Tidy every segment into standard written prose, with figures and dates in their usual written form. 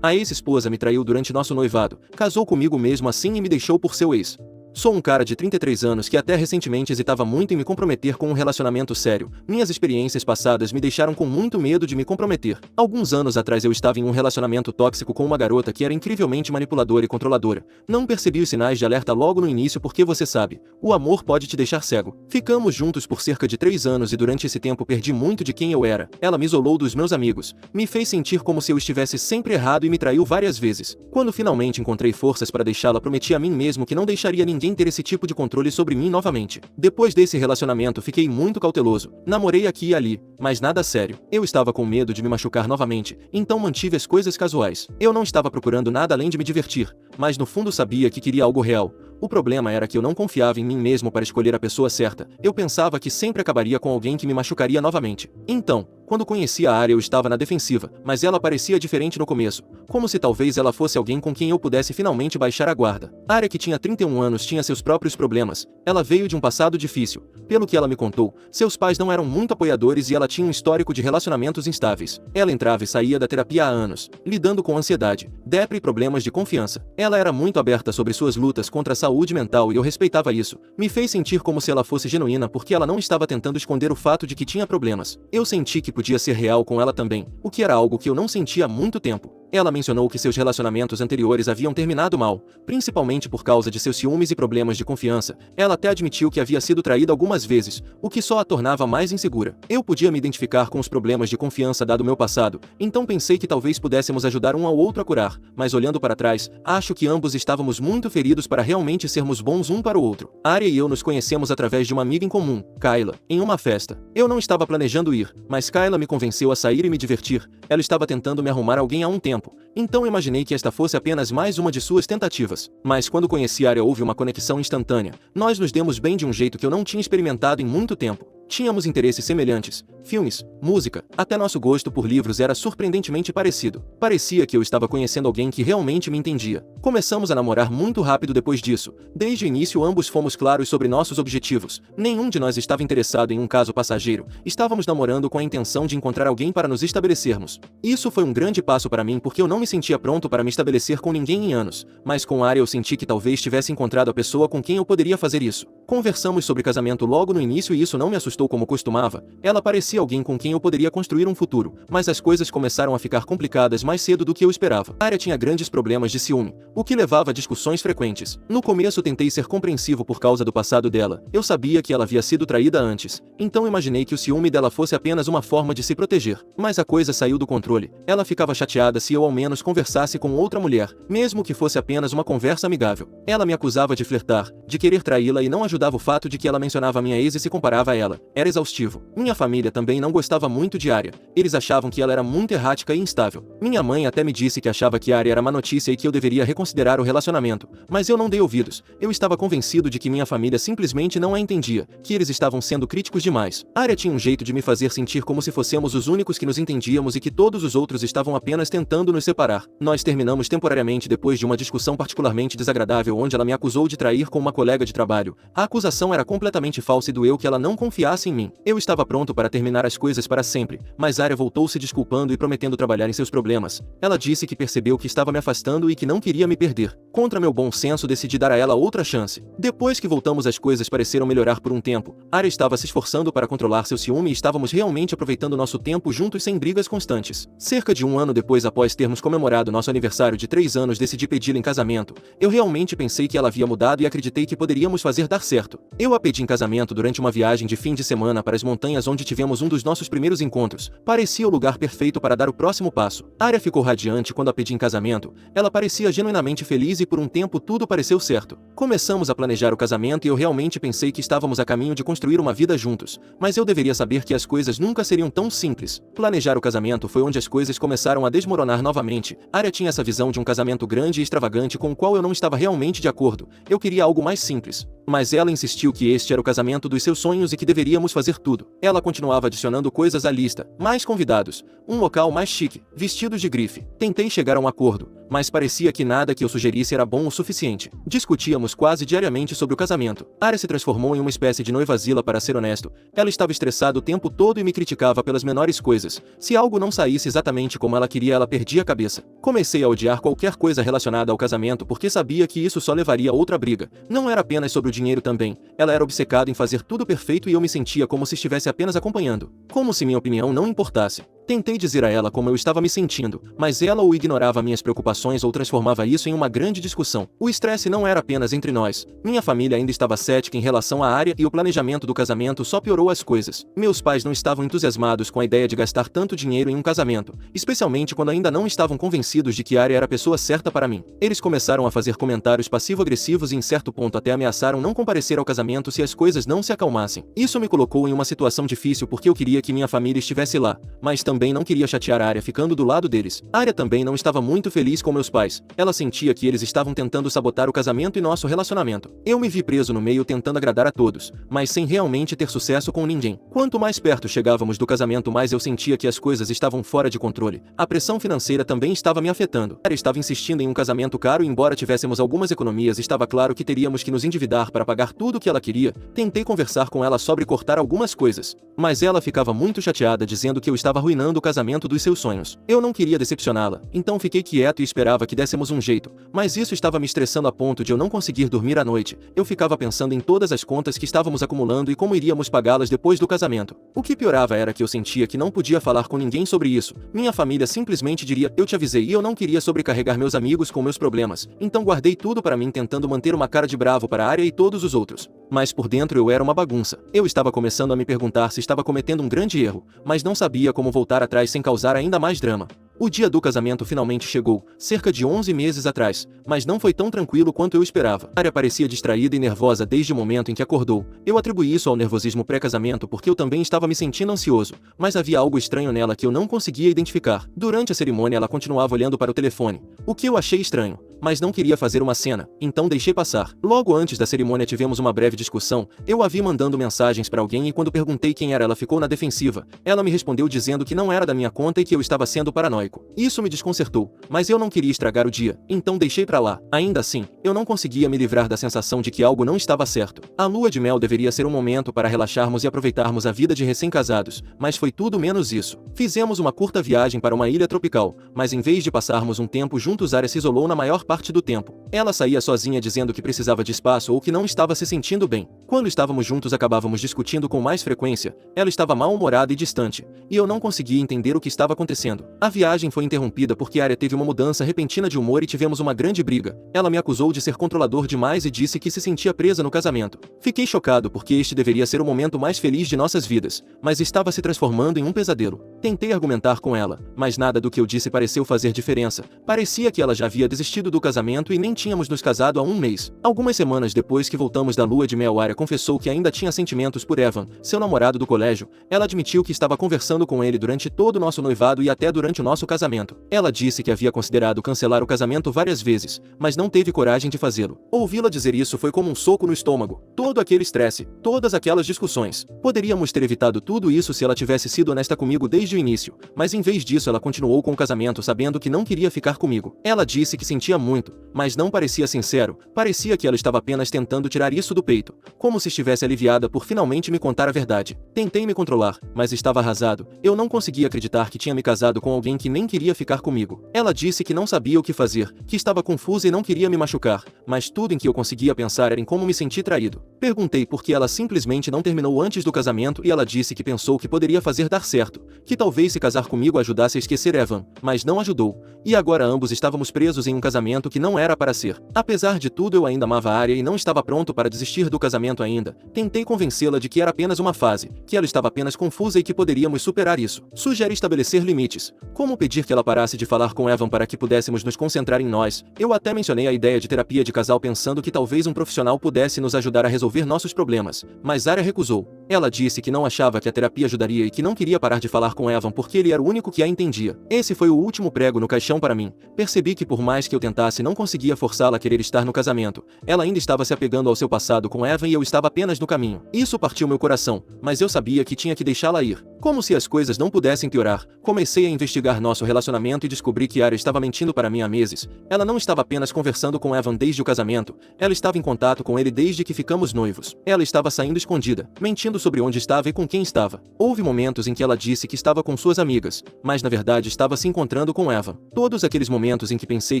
A ex-esposa me traiu durante nosso noivado, casou comigo mesmo assim e me deixou por seu ex. Sou um cara de 33 anos que até recentemente hesitava muito em me comprometer com um relacionamento sério. Minhas experiências passadas me deixaram com muito medo de me comprometer. Alguns anos atrás eu estava em um relacionamento tóxico com uma garota que era incrivelmente manipuladora e controladora. Não percebi os sinais de alerta logo no início porque você sabe, o amor pode te deixar cego. Ficamos juntos por cerca de 3 anos e durante esse tempo perdi muito de quem eu era. Ela me isolou dos meus amigos, me fez sentir como se eu estivesse sempre errado e me traiu várias vezes. Quando finalmente encontrei forças para deixá-la, prometi a mim mesmo que não deixaria ninguém ter esse tipo de controle sobre mim novamente. Depois desse relacionamento fiquei muito cauteloso, namorei aqui e ali, mas nada sério. Eu estava com medo de me machucar novamente, então mantive as coisas casuais. Eu não estava procurando nada além de me divertir, mas no fundo sabia que queria algo real. O problema era que eu não confiava em mim mesmo para escolher a pessoa certa. Eu pensava que sempre acabaria com alguém que me machucaria novamente. Então, quando conheci a Arya eu estava na defensiva, mas ela parecia diferente no começo, como se talvez ela fosse alguém com quem eu pudesse finalmente baixar a guarda. Arya, que tinha 31 anos, tinha seus próprios problemas. Ela veio de um passado difícil. Pelo que ela me contou, seus pais não eram muito apoiadores e ela tinha um histórico de relacionamentos instáveis. Ela entrava e saía da terapia há anos, lidando com ansiedade, depressão e problemas de confiança. Ela era muito aberta sobre suas lutas contra a saúde mental e eu respeitava isso. Me fez sentir como se ela fosse genuína porque ela não estava tentando esconder o fato de que tinha problemas. Eu senti que podia ser real com ela também, o que era algo que eu não sentia há muito tempo. Ela mencionou que seus relacionamentos anteriores haviam terminado mal, principalmente por causa de seus ciúmes e problemas de confiança. Ela até admitiu que havia sido traída algumas vezes, o que só a tornava mais insegura. Eu podia me identificar com os problemas de confiança dado meu passado, então pensei que talvez pudéssemos ajudar um ao outro a curar, mas olhando para trás, acho que ambos estávamos muito feridos para realmente sermos bons um para o outro. Arya e eu nos conhecemos através de uma amiga em comum, Kayla, em uma festa. Eu não estava planejando ir, mas Kayla me convenceu a sair e me divertir. Ela estava tentando me arrumar alguém há um tempo. Então imaginei que esta fosse apenas mais uma de suas tentativas. Mas quando conheci Arya houve uma conexão instantânea. Nós nos demos bem de um jeito que eu não tinha experimentado em muito tempo. Tínhamos interesses semelhantes, filmes, música, até nosso gosto por livros era surpreendentemente parecido. Parecia que eu estava conhecendo alguém que realmente me entendia. Começamos a namorar muito rápido depois disso. Desde o início ambos fomos claros sobre nossos objetivos. Nenhum de nós estava interessado em um caso passageiro. Estávamos namorando com a intenção de encontrar alguém para nos estabelecermos. Isso foi um grande passo para mim porque eu não me sentia pronto para me estabelecer com ninguém em anos. Mas com Arya eu senti que talvez tivesse encontrado a pessoa com quem eu poderia fazer isso. Conversamos sobre casamento logo no início e isso não me assustou como costumava. Ela parecia alguém com quem eu poderia construir um futuro, mas as coisas começaram a ficar complicadas mais cedo do que eu esperava. Arya tinha grandes problemas de ciúme, o que levava a discussões frequentes. No começo tentei ser compreensivo por causa do passado dela. Eu sabia que ela havia sido traída antes, então imaginei que o ciúme dela fosse apenas uma forma de se proteger. Mas a coisa saiu do controle. Ela ficava chateada se eu ao menos conversasse com outra mulher, mesmo que fosse apenas uma conversa amigável. Ela me acusava de flertar, de querer traí-la e não ajudava o fato de que ela mencionava minha ex e se comparava a ela. Era exaustivo. Minha família também não gostava muito de Arya. Eles achavam que ela era muito errática e instável. Minha mãe até me disse que achava que Arya era má notícia e que eu deveria reconsiderar o relacionamento. Mas eu não dei ouvidos. Eu estava convencido de que minha família simplesmente não a entendia, que eles estavam sendo críticos demais. Arya tinha um jeito de me fazer sentir como se fossemos os únicos que nos entendíamos e que todos os outros estavam apenas tentando nos separar. Nós terminamos temporariamente depois de uma discussão particularmente desagradável onde ela me acusou de trair com uma colega de trabalho. A acusação era completamente falsa e doeu que ela não confiasse em mim. Eu estava pronto para terminar as coisas para sempre, mas Arya voltou se desculpando e prometendo trabalhar em seus problemas. Ela disse que percebeu que estava me afastando e que não queria me perder. Contra meu bom senso decidi dar a ela outra chance. Depois que voltamos as coisas pareceram melhorar por um tempo. Arya estava se esforçando para controlar seu ciúme e estávamos realmente aproveitando nosso tempo juntos sem brigas constantes. Cerca de um ano depois, após termos comemorado nosso aniversário de 3 anos, decidi pedi-la em casamento. Eu realmente pensei que ela havia mudado e acreditei que poderíamos fazer dar certo. Eu a pedi em casamento durante uma viagem de fim de semana para as montanhas onde tivemos um dos nossos primeiros encontros. Parecia o lugar perfeito para dar o próximo passo. Arya ficou radiante quando a pedi em casamento. Ela parecia genuinamente feliz e por um tempo tudo pareceu certo. Começamos a planejar o casamento e eu realmente pensei que estávamos a caminho de construir uma vida juntos. Mas eu deveria saber que as coisas nunca seriam tão simples. Planejar o casamento foi onde as coisas começaram a desmoronar novamente. Arya tinha essa visão de um casamento grande e extravagante com o qual eu não estava realmente de acordo. Eu queria algo mais simples. Mas ela insistiu que este era o casamento dos seus sonhos e que deveríamos fazer tudo. Ela continuava adicionando coisas à lista. Mais convidados, um local mais chique, vestidos de grife. Tentei chegar a um acordo, mas parecia que nada que eu sugerisse era bom o suficiente. Discutíamos quase diariamente sobre o casamento. Arya se transformou em uma espécie de noivazila, para ser honesto. Ela estava estressada o tempo todo e me criticava pelas menores coisas. Se algo não saísse exatamente como ela queria, ela perdia a cabeça. Comecei a odiar qualquer coisa relacionada ao casamento porque sabia que isso só levaria a outra briga. Não era apenas sobre o dinheiro também. Ela era obcecada em fazer tudo perfeito e eu me sentia como se estivesse apenas acompanhando. Como se minha opinião não importasse. Tentei dizer a ela como eu estava me sentindo, mas ela ou ignorava minhas preocupações ou transformava isso em uma grande discussão. O estresse não era apenas entre nós. Minha família ainda estava cética em relação à Arya e o planejamento do casamento só piorou as coisas. Meus pais não estavam entusiasmados com a ideia de gastar tanto dinheiro em um casamento, especialmente quando ainda não estavam convencidos de que Arya era a pessoa certa para mim. Eles começaram a fazer comentários passivo-agressivos e em certo ponto até ameaçaram não comparecer ao casamento se as coisas não se acalmassem. Isso me colocou em uma situação difícil porque eu queria que minha família estivesse lá, mas também não queria chatear a Arya ficando do lado deles. Arya também não estava muito feliz com meus pais. Ela sentia que eles estavam tentando sabotar o casamento e nosso relacionamento. Eu me vi preso no meio tentando agradar a todos, mas sem realmente ter sucesso com ninguém. Quanto mais perto chegávamos do casamento, mais eu sentia que as coisas estavam fora de controle. A pressão financeira também estava me afetando. Arya estava insistindo em um casamento caro e embora tivéssemos algumas economias, estava claro que teríamos que nos endividar para pagar tudo o que ela queria. Tentei conversar com ela sobre cortar algumas coisas, mas ela ficava muito chateada dizendo que eu estava arruinando o casamento dos seus sonhos. Eu não queria decepcioná-la, então fiquei quieto e esperava que dessemos um jeito, mas isso estava me estressando a ponto de eu não conseguir dormir à noite. Eu ficava pensando em todas as contas que estávamos acumulando e como iríamos pagá-las depois do casamento. O que piorava era que eu sentia que não podia falar com ninguém sobre isso. Minha família simplesmente diria: eu te avisei, e eu não queria sobrecarregar meus amigos com meus problemas, então guardei tudo para mim tentando manter uma cara de bravo para a Arya e todos os outros. Mas por dentro eu era uma bagunça. Eu estava começando a me perguntar se estava cometendo um grande erro, mas não sabia como voltar atrás sem causar ainda mais drama. O dia do casamento finalmente chegou, cerca de 11 meses atrás, mas não foi tão tranquilo quanto eu esperava. A Arya parecia distraída e nervosa desde o momento em que acordou. Eu atribuí isso ao nervosismo pré-casamento porque eu também estava me sentindo ansioso, mas havia algo estranho nela que eu não conseguia identificar. Durante a cerimônia ela continuava olhando para o telefone, o que eu achei estranho, mas não queria fazer uma cena, então deixei passar. Logo antes da cerimônia tivemos uma breve discussão. Eu a vi mandando mensagens para alguém e quando perguntei quem era ela ficou na defensiva. Ela me respondeu dizendo que não era da minha conta e que eu estava sendo paranoico. Isso me desconcertou, mas eu não queria estragar o dia, então deixei pra lá. Ainda assim, eu não conseguia me livrar da sensação de que algo não estava certo. A lua de mel deveria ser um momento para relaxarmos e aproveitarmos a vida de recém-casados, mas foi tudo menos isso. Fizemos uma curta viagem para uma ilha tropical, mas em vez de passarmos um tempo juntos, Arya se isolou na maior parte do tempo. Ela saía sozinha dizendo que precisava de espaço ou que não estava se sentindo bem. Quando estávamos juntos acabávamos discutindo com mais frequência. Ela estava mal-humorada e distante, e eu não conseguia entender o que estava acontecendo. A viagem foi interrompida porque Arya teve uma mudança repentina de humor e tivemos uma grande briga. Ela me acusou de ser controlador demais e disse que se sentia presa no casamento. Fiquei chocado porque este deveria ser o momento mais feliz de nossas vidas, mas estava se transformando em um pesadelo. Tentei argumentar com ela, mas nada do que eu disse pareceu fazer diferença. Parecia que ela já havia desistido do casamento e nem tínhamos nos casado há um mês. Algumas semanas depois que voltamos da lua de mel, Arya confessou que ainda tinha sentimentos por Evan, seu namorado do colégio. Ela admitiu que estava conversando com ele durante todo o nosso noivado e até durante o nosso casamento. Ela disse que havia considerado cancelar o casamento várias vezes, mas não teve coragem de fazê-lo. Ouvi-la dizer isso foi como um soco no estômago. Todo aquele estresse, todas aquelas discussões. Poderíamos ter evitado tudo isso se ela tivesse sido honesta comigo desde o início, mas em vez disso ela continuou com o casamento sabendo que não queria ficar comigo. Ela disse que sentia muito, mas não parecia sincero. Parecia que ela estava apenas tentando tirar isso do peito, como se estivesse aliviada por finalmente me contar a verdade. Tentei me controlar, mas estava arrasado. Eu não conseguia acreditar que tinha me casado com alguém que nem queria ficar comigo. Ela disse que não sabia o que fazer, que estava confusa e não queria me machucar, mas tudo em que eu conseguia pensar era em como me senti traído. Perguntei por que ela simplesmente não terminou antes do casamento e ela disse que pensou que poderia fazer dar certo, que talvez se casar comigo ajudasse a esquecer Evan, mas não ajudou. E agora ambos estávamos presos em um casamento que não era para ser. Apesar de tudo eu ainda amava a Arya e não estava pronto para desistir do casamento ainda. Tentei convencê-la de que era apenas uma fase, que ela estava apenas confusa e que poderíamos superar isso. Sugere estabelecer limites. Como pedir que ela parasse de falar com Evan para que pudéssemos nos concentrar em nós. Eu até mencionei a ideia de terapia de casal pensando que talvez um profissional pudesse nos ajudar a resolver nossos problemas, mas Arya recusou. Ela disse que não achava que a terapia ajudaria e que não queria parar de falar com Evan porque ele era o único que a entendia. Esse foi o último prego no caixão para mim. Percebi que por mais que eu tentasse não conseguia forçá-la a querer estar no casamento. Ela ainda estava se apegando ao seu passado com Evan e eu estava apenas no caminho. Isso partiu meu coração, mas eu sabia que tinha que deixá-la ir. Como se as coisas não pudessem piorar, comecei a investigar nosso relacionamento e descobri que Arya estava mentindo para mim há meses. Ela não estava apenas conversando com Evan desde o casamento, ela estava em contato com ele desde que ficamos noivos. Ela estava saindo escondida, mentindo sobre onde estava e com quem estava. Houve momentos em que ela disse que estava com suas amigas, mas na verdade estava se encontrando com Evan. Todos aqueles momentos em que pensei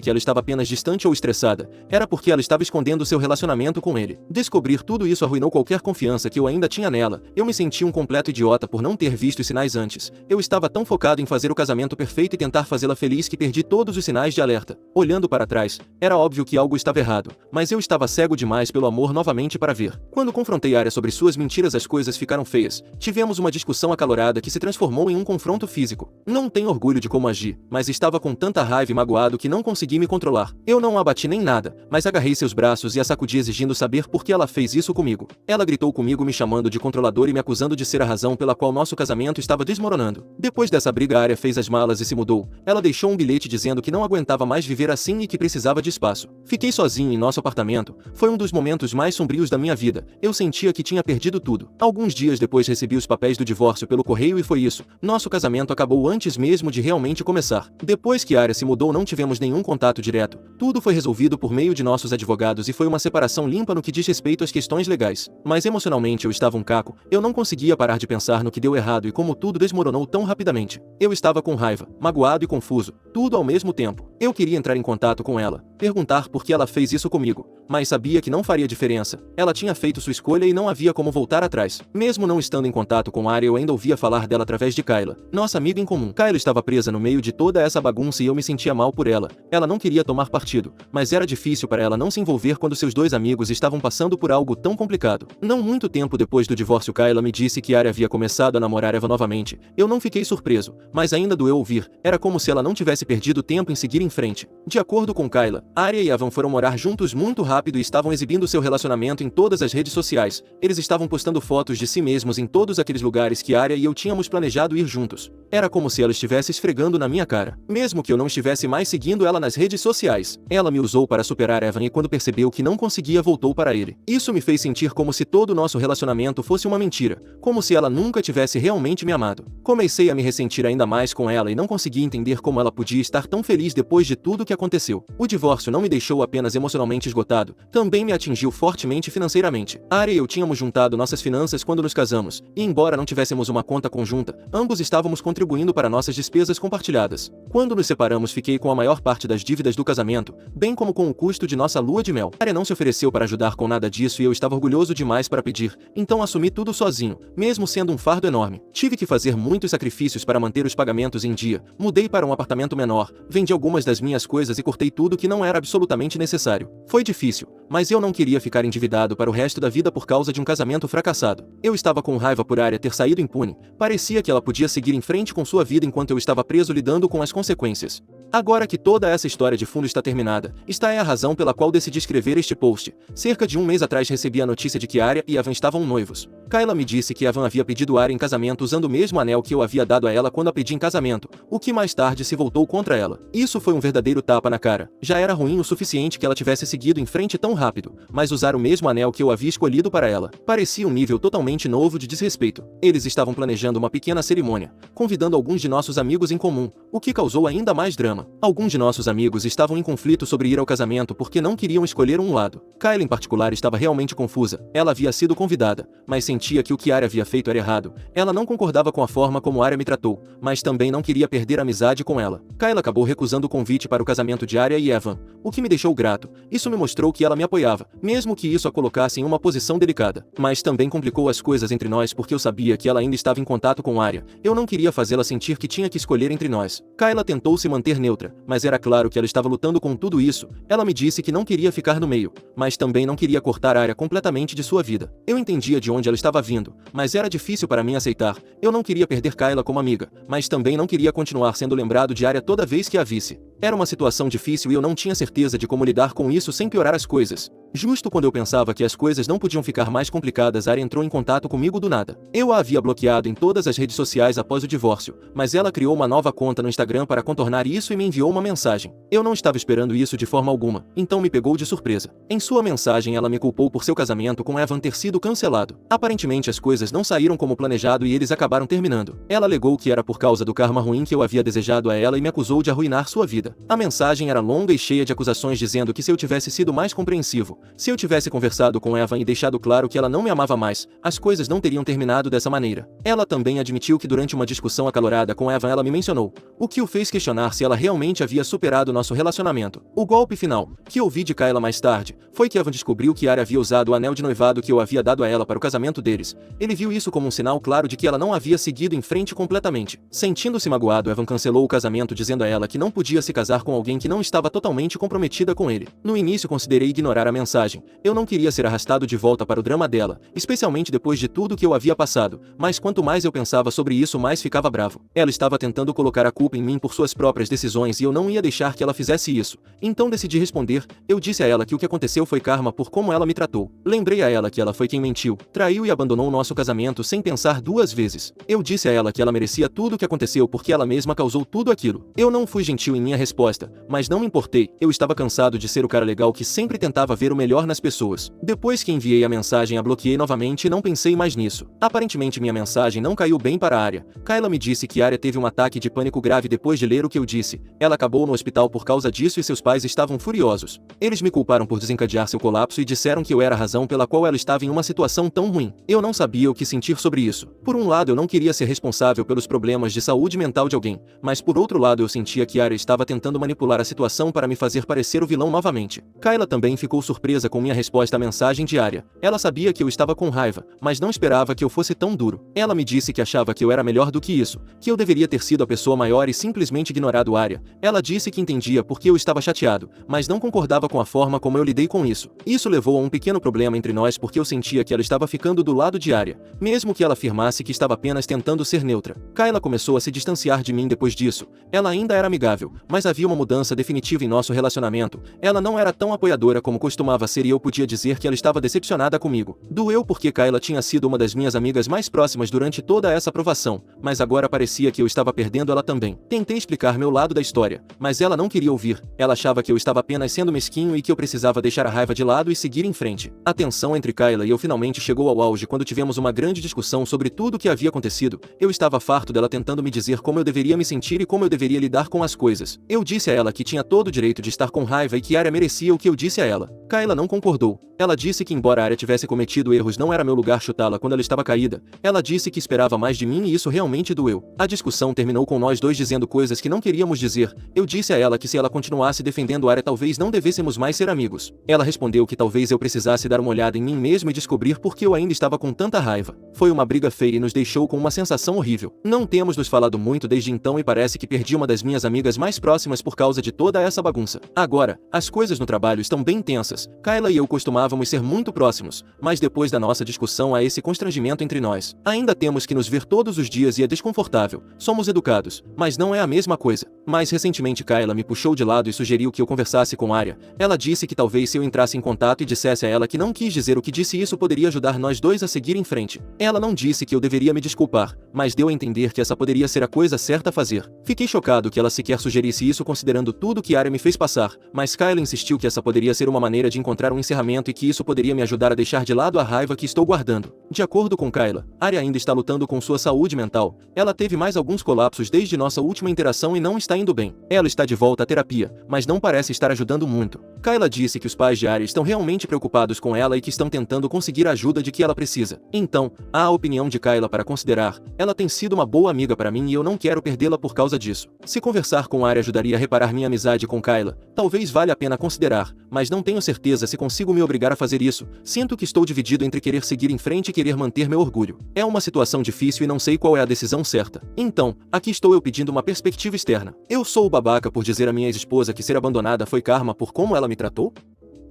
que ela estava apenas distante ou estressada, era porque ela estava escondendo seu relacionamento com ele. Descobrir tudo isso arruinou qualquer confiança que eu ainda tinha nela. Eu me senti um completo idiota por não ter visto os sinais antes. Eu estava tão focado em fazer o casamento perfeito e tentar fazê-la feliz que perdi todos os sinais de alerta. Olhando para trás, era óbvio que algo estava errado, mas eu estava cego demais pelo amor novamente para ver. Quando confrontei Arya sobre suas mentiras, as coisas ficaram feias. Tivemos uma discussão acalorada que se transformou em um confronto físico. Não tenho orgulho de como agi, mas estava com tanta raiva e magoado que não consegui me controlar. Eu não a bati nem nada, mas agarrei seus braços e a sacudi exigindo saber por que ela fez isso comigo. Ela gritou comigo me chamando de controlador e me acusando de ser a razão pela qual nosso casamento estava desmoronando. Depois dessa briga, Arya fez as malas e se mudou. Ela deixou um bilhete dizendo que não aguentava mais viver assim e que precisava de espaço. Fiquei sozinho em nosso apartamento. Foi um dos momentos mais sombrios da minha vida. Eu sentia que tinha perdido tudo. Alguns dias depois recebi os papéis do divórcio pelo correio e foi isso. Nosso casamento acabou antes mesmo de realmente começar. Depois que Arya se mudou, não tivemos nenhum contato direto. Tudo foi resolvido por meio de nossos advogados e foi uma separação limpa no que diz respeito às questões legais. Mas emocionalmente eu estava um caco. Eu não conseguia parar de pensar no que deu errado e como tudo desmoronou tão rapidamente. Eu estava com raiva, magoado e confuso, tudo ao mesmo tempo. Eu queria entrar em contato com ela, perguntar por que ela fez isso comigo, mas sabia que não faria diferença. Ela tinha feito sua escolha e não havia como voltar atrás. Mesmo não estando em contato com Arya, eu ainda ouvia falar dela através de Kayla, nossa amiga em comum. Kayla estava presa no meio de toda essa bagunça e eu me sentia mal por ela. Ela não queria tomar partido, mas era difícil para ela não se envolver quando seus dois amigos estavam passando por algo tão complicado. Não muito tempo depois do divórcio, Kayla me disse que Arya havia começado a namorar Eva novamente. Eu não fiquei surpreso, mas ainda doeu ouvir. Era como se ela não tivesse perdido tempo em seguir em frente. De acordo com Kayla, Arya e Evan foram morar juntos muito rápido e estavam exibindo seu relacionamento em todas as redes sociais. Eles estavam postando fotos de si mesmos em todos aqueles lugares que Arya e eu tínhamos planejado ir juntos. Era como se ela estivesse esfregando na minha cara, mesmo que eu não estivesse mais seguindo ela nas redes sociais. Ela me usou para superar Evan e quando percebeu que não conseguia, voltou para ele. Isso me fez sentir como se todo o nosso relacionamento fosse uma mentira, como se ela nunca tivesse realmente me amado. Comecei a me ressentir ainda mais com ela e não conseguia entender como ela podia estar tão feliz depois de tudo que aconteceu. O divórcio não me deixou apenas emocionalmente esgotado, também me atingiu fortemente financeiramente. Arya e eu tínhamos juntado nossas finanças quando nos casamos, e embora não tivéssemos uma conta conjunta, ambos estávamos contribuindo para nossas despesas compartilhadas. Quando nos separamos, fiquei com a maior parte das dívidas do casamento, bem como com o custo de nossa lua de mel. Arya não se ofereceu para ajudar com nada disso e eu estava orgulhoso demais para pedir, então assumi tudo sozinho, mesmo sendo um fardo enorme. Tive que fazer muitos sacrifícios para manter os pagamentos em dia. Mudei para um apartamento menor, vendi algumas das minhas coisas e cortei tudo que não era absolutamente necessário. Foi difícil, mas eu não queria ficar endividado para o resto da vida por causa de um casamento fracassado. Eu estava com raiva por Arya ter saído impune. Parecia que ela podia seguir em frente com sua vida enquanto eu estava preso lidando com as consequências. Agora que toda essa história de fundo está terminada, esta é a razão pela qual decidi escrever este post. Cerca de um mês atrás recebi a notícia de que Arya e Evan estavam noivos. Kayla me disse que Evan havia pedido Arya em casamento usando o mesmo anel que eu havia dado a ela quando a pedi em casamento, o que mais tarde se voltou contra ela. Isso foi um verdadeiro tapa na cara. Já era ruim o suficiente que ela tivesse seguido em frente tão rápido, mas usar o mesmo anel que eu havia escolhido para ela parecia um nível totalmente novo de desrespeito. Eles estavam planejando uma pequena cerimônia, convidando alguns de nossos amigos em comum, o que causou ainda mais drama. Alguns de nossos amigos estavam em conflito sobre ir ao casamento porque não queriam escolher um lado. Kayla em particular estava realmente confusa. Ela havia sido convidada, mas sentia que o que Arya havia feito era errado. Ela não concordava com a forma como Arya me tratou, mas também não queria perder a amizade com ela. Kayla acabou recusando o convite para o casamento de Arya e Evan, o que me deixou grato. Isso me mostrou que ela me apoiava, mesmo que isso a colocasse em uma posição delicada. Mas também complicou as coisas entre nós porque eu sabia que ela ainda estava em contato com Arya. Eu não queria fazê-la sentir que tinha que escolher entre nós. Kayla tentou se manter neutra, mas era claro que ela estava lutando com tudo isso. Ela me disse que não queria ficar no meio, mas também não queria cortar Arya completamente de sua vida. Eu entendia de onde ela estava vindo, mas era difícil para mim aceitar. Eu não queria perder Kayla como amiga, mas também não queria continuar sendo lembrado de Arya toda vez que a visse. Era uma situação difícil e eu não tinha certeza de como lidar com isso sem piorar as coisas. Justo quando eu pensava que as coisas não podiam ficar mais complicadas, Arya entrou em contato comigo do nada. Eu a havia bloqueado em todas as redes sociais após o divórcio, mas ela criou uma nova conta no Instagram para contornar isso e me enviou uma mensagem. Eu não estava esperando isso de forma alguma, então me pegou de surpresa. Em sua mensagem ela me culpou por seu casamento com Evan ter sido cancelado. Aparentemente as coisas não saíram como planejado e eles acabaram terminando. Ela alegou que era por causa do karma ruim que eu havia desejado a ela e me acusou de arruinar sua vida. A mensagem era longa e cheia de acusações dizendo que se eu tivesse sido mais compreensivo, se eu tivesse conversado com Evan e deixado claro que ela não me amava mais, as coisas não teriam terminado dessa maneira. Ela também admitiu que durante uma discussão acalorada com Evan ela me mencionou, o que o fez questionar se ela realmente havia superado nosso relacionamento. O golpe final, que ouvi de Kayla mais tarde, foi que Evan descobriu que Arya havia usado o anel de noivado que eu havia dado a ela para o casamento deles. Ele viu isso como um sinal claro de que ela não havia seguido em frente completamente. Sentindo-se magoado, Evan cancelou o casamento dizendo a ela que não podia se casar com alguém que não estava totalmente comprometida com ele. No início considerei ignorar a mensagem. Eu não queria ser arrastado de volta para o drama dela, especialmente depois de tudo que eu havia passado, mas quanto mais eu pensava sobre isso, mais ficava bravo. Ela estava tentando colocar a culpa em mim por suas próprias decisões e eu não ia deixar que ela fizesse isso. Então decidi responder. Eu disse a ela que o que aconteceu foi karma por como ela me tratou. Lembrei a ela que ela foi quem mentiu, traiu e abandonou nosso casamento sem pensar duas vezes. Eu disse a ela que ela merecia tudo o que aconteceu porque ela mesma causou tudo aquilo. Eu não fui gentil em minha resposta, mas não me importei. Eu estava cansado de ser o cara legal que sempre tentava ver o melhor nas pessoas. Depois que enviei a mensagem, a bloqueei novamente e não pensei mais nisso. Aparentemente minha mensagem não caiu bem para Arya. Kayla me disse que Arya teve um ataque de pânico grave depois de ler o que eu disse. Ela acabou no hospital por causa disso e seus pais estavam furiosos. Eles me culparam por desencadear seu colapso e disseram que eu era a razão pela qual ela estava em uma situação tão ruim. Eu não sabia o que sentir sobre isso. Por um lado eu não queria ser responsável pelos problemas de saúde mental de alguém, mas por outro lado eu sentia que Arya estava tentando manipular a situação para me fazer parecer o vilão novamente. Kayla também ficou surpresa com minha resposta à mensagem de Arya. Ela sabia que eu estava com raiva, mas não esperava que eu fosse tão duro. Ela me disse que achava que eu era melhor do que isso, que eu deveria ter sido a pessoa maior e simplesmente ignorado Arya. Ela disse que entendia porque eu estava chateado, mas não concordava com a forma como eu lidei com isso. Isso levou a um pequeno problema entre nós porque eu sentia que ela estava ficando do lado de Arya, mesmo que ela afirmasse que estava apenas tentando ser neutra. Kayla começou a se distanciar de mim depois disso. Ela ainda era amigável, mas havia uma mudança definitiva em nosso relacionamento. Ela não era tão apoiadora como costumava ser e eu podia dizer que ela estava decepcionada comigo. Doeu porque Kayla tinha sido uma das minhas amigas mais próximas durante toda essa aprovação, mas agora parecia que eu estava perdendo ela também. Tentei explicar meu lado da história, mas ela não queria ouvir. Ela achava que eu estava apenas sendo mesquinho e que eu precisava deixar a raiva de lado e seguir em frente. A tensão entre Kayla e eu finalmente chegou ao auge quando tivemos uma grande discussão sobre tudo o que havia acontecido. Eu estava farto dela tentando me dizer como eu deveria me sentir e como eu deveria lidar com as coisas. Eu disse a ela que tinha todo o direito de estar com raiva e que Arya merecia o que eu disse a ela. Kayla não concordou. Ela disse que embora Arya tivesse cometido erros, não era meu lugar chutá-la quando ela estava caída. Ela disse que esperava mais de mim e isso realmente doeu. A discussão terminou com nós dois dizendo coisas que não queríamos dizer. Eu disse a ela que se ela continuasse defendendo Arya talvez não devêssemos mais ser amigos. Ela respondeu que talvez eu precisasse dar uma olhada em mim mesmo e descobrir por que eu ainda estava com tanta raiva. Foi uma briga feia e nos deixou com uma sensação horrível. Não temos nos falado muito desde então e parece que perdi uma das minhas amigas mais próximas por causa de toda essa bagunça. Agora, as coisas no trabalho estão bem tensas. Kayla e eu costumávamos ser muito próximos, mas depois da nossa discussão há esse constrangimento entre nós. Ainda temos que nos ver todos os dias e é desconfortável. Somos educados, mas não é a mesma coisa. Mais recentemente Kayla me puxou de lado e sugeriu que eu conversasse com Arya. Ela disse que talvez se eu entrasse em contato e dissesse a ela que não quis dizer o que disse, isso poderia ajudar nós dois a seguir em frente. Ela não disse que eu deveria me desculpar, mas deu a entender que essa poderia ser a coisa certa a fazer. Fiquei chocado que ela sequer sugerisse isso considerando tudo que Arya me fez passar, mas Kayla insistiu que essa poderia ser uma maneira de encontrar um encerramento e que isso poderia me ajudar a deixar de lado a raiva que estou guardando. De acordo com Kayla, Arya ainda está lutando com sua saúde mental. Ela teve mais alguns colapsos desde nossa última interação e não está indo bem. Ela está de volta à terapia, mas não parece estar ajudando muito. Kayla disse que os pais de Arya estão realmente preocupados com ela e que estão tentando conseguir a ajuda de que ela precisa. Então, há a opinião de Kayla para considerar. Ela tem sido uma boa amiga para mim e eu não quero perdê-la por causa disso. Se conversar com Arya ajudaria a reparar minha amizade com Kayla, talvez valha a pena considerar, mas não tenho certeza se consigo me obrigar a fazer isso. Sinto que estou dividido entre querer seguir em frente e querer manter meu orgulho. É uma situação difícil e não sei qual é a decisão certa. Então, aqui estou eu pedindo uma perspectiva externa. Eu sou o babaca por dizer à minha ex-esposa que ser abandonada foi karma por como ela me tratou?